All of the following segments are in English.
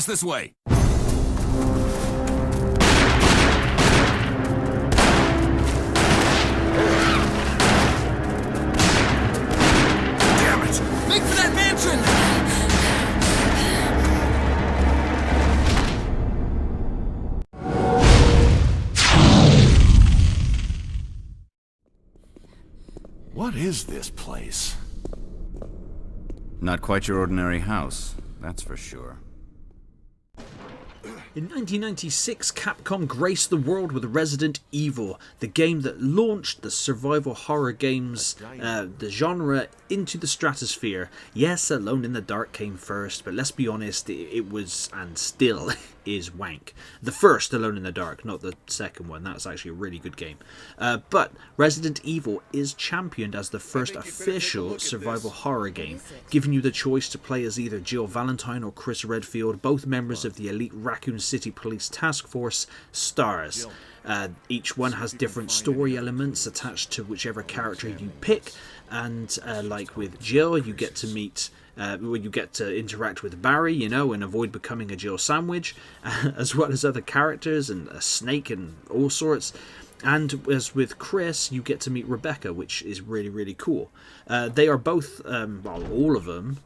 Just this way. Damn it! Make for that mansion! What is this place? Not quite your ordinary house, that's for sure. In 1996, Capcom graced the world with Resident Evil, the game that launched the survival horror games, the genre, into the stratosphere. Yes, Alone in the Dark came first, but let's be honest, it was, and still is, wank. The first Alone in the Dark, not the second one. That's actually a really good game. But Resident Evil is championed as the first official survival horror game, giving you the choice to play as either Jill Valentine or Chris Redfield, both members of the elite Raccoon City Police Task Force STARS. Each one has different story elements attached to whichever character you pick, and like with Jill, you get to meet you get to interact with Barry, you know, and avoid becoming a Jill sandwich, as well as other characters and a snake and all sorts. And as with Chris, you get to meet Rebecca, which is really, really cool. They are both, well, all of them,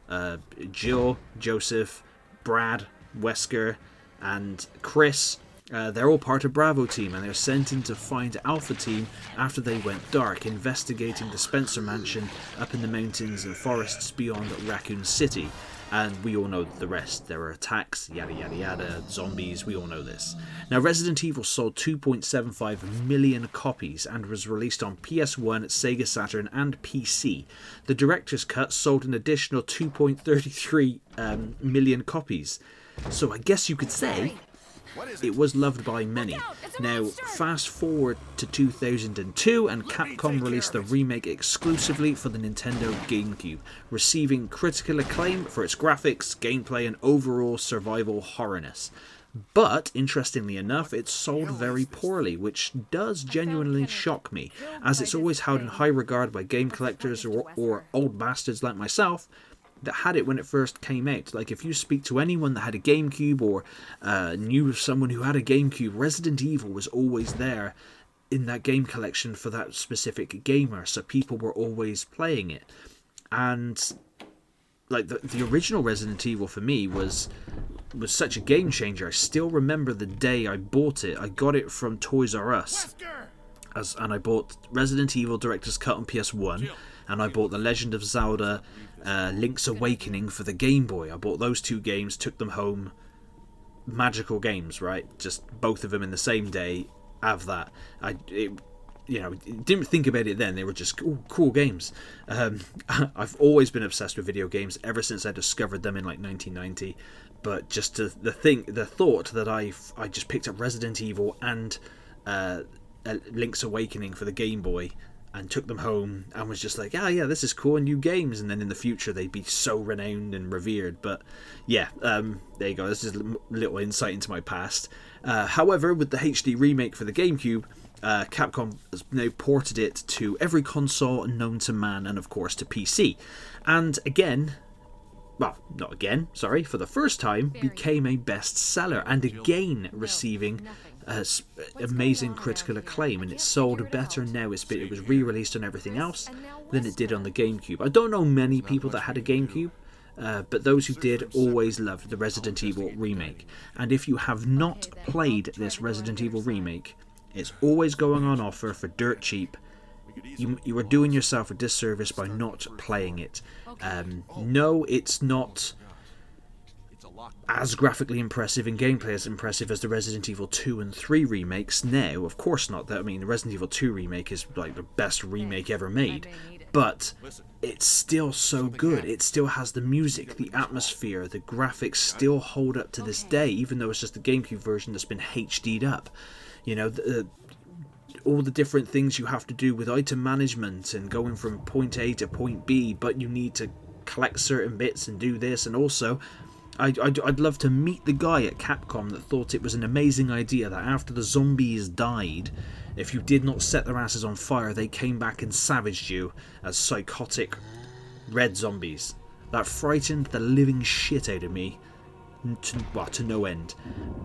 Jill, Joseph, Brad, Wesker, and Chris, they're all part of Bravo Team, and they're sent in to find Alpha Team after they went dark, investigating the Spencer Mansion up in the mountains and forests beyond Raccoon City. And we all know the rest. There are attacks, yada yada yada, zombies, we all know this. Now, Resident Evil sold 2.75 million copies and was released on PS1, Sega Saturn and PC. The director's cut sold an additional 2.33 million copies. So I guess you could say it was loved by many. Now, fast forward to 2002, and Capcom released the remake exclusively for the Nintendo Gamecube, receiving critical acclaim for its graphics, gameplay, and overall survival horrorness. But, interestingly enough, it sold very poorly, which does genuinely shock me, as it's always held in high regard by game collectors or old bastards like myself that had it when it first came out. Like, if you speak to anyone that had a GameCube or knew of someone who had a GameCube, Resident Evil was always there in that game collection for that specific gamer, so people were always playing it. And like the original Resident Evil for me was such a game changer. I still remember the day I bought it. I got it from Toys R Us, and I bought Resident Evil Director's Cut on PS1, and I bought The Legend of Zelda Link's Awakening for the Game Boy. I bought those two games, took them home. Magical games, right? Just both of them in the same day. Have that. Didn't think about it then. They were just cool games. I've always been obsessed with video games ever since I discovered them in like 1990. But just the thought that I just picked up Resident Evil and Link's Awakening for the Game Boy and took them home and was just like, yeah, this is cool, new games, and then in the future they'd be so renowned and revered. But yeah, there you go, this is a little insight into my past. However, with the HD remake for the GameCube, Capcom has now ported it to every console known to man and of course to PC. And again, well, not again, sorry, for the first time became a bestseller, and again receiving amazing critical acclaim, and it sold better now. It was re-released on everything else than it did on the GameCube. I don't know many people that had a GameCube, but those who did always loved the Resident Evil remake. And if you have not played this Resident Evil remake, it's always going on offer for dirt cheap. You are doing yourself a disservice by not playing it. No, it's not as graphically impressive and gameplay as impressive as the Resident Evil 2 and 3 remakes now. Of course not. I mean, the Resident Evil 2 remake is like the best remake ever made. But it's still so good. It still has the music, the atmosphere, the graphics still hold up to this day, even though it's just the GameCube version that's been HD'd up. You know, all the different things you have to do with item management and going from point A to point B, but you need to collect certain bits and do this. And also, I'd love to meet the guy at Capcom that thought it was an amazing idea that after the zombies died, if you did not set their asses on fire, they came back and savaged you as psychotic red zombies. That frightened the living shit out of me to no end.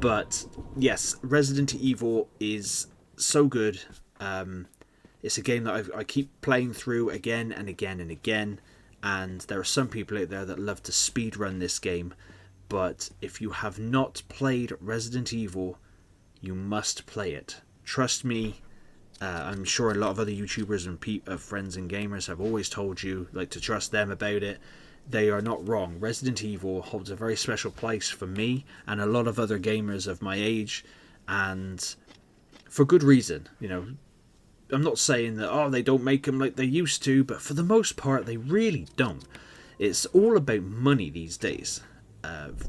But yes, Resident Evil is so good. It's a game that I keep playing through again and again and again, and there are some people out there that love to speedrun this game, but if you have not played Resident Evil, you must play it. Trust me, I'm sure a lot of other YouTubers and friends and gamers have always told you to trust them about it. They are not wrong. Resident Evil holds a very special place for me and a lot of other gamers of my age, and for good reason. I'm not saying that, they don't make them like they used to, but for the most part, they really don't. It's all about money these days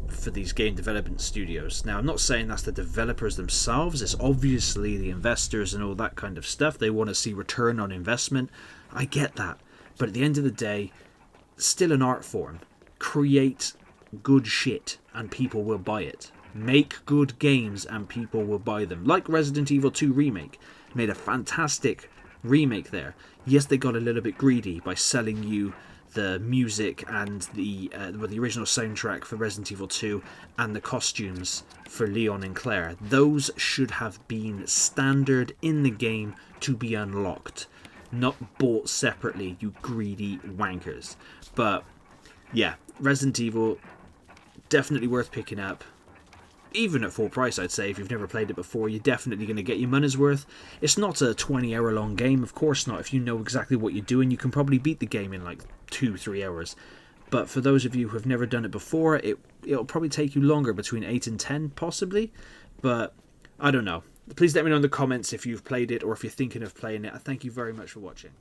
for these game development studios. Now, I'm not saying that's the developers themselves. It's obviously the investors and all that kind of stuff. They want to see return on investment. I get that. But at the end of the day, still an art form. Create good shit and people will buy it. Make good games and people will buy them. Like Resident Evil 2 Remake. Made a fantastic remake there. Yes, they got a little bit greedy by selling you the music and the original soundtrack for Resident Evil 2 and the costumes for Leon and Claire. Those should have been standard in the game to be unlocked, not bought separately, you greedy wankers. But yeah, Resident Evil, definitely worth picking up. Even at full price, I'd say. If you've never played it before, you're definitely going to get your money's worth. It's not a 20-hour long game, of course not. If you know exactly what you're doing, you can probably beat the game in 2-3 hours. But for those of you who have never done it before, it'll probably take you longer, between 8 and 10 possibly. But I don't know. Please let me know in the comments if you've played it or if you're thinking of playing it. I thank you very much for watching.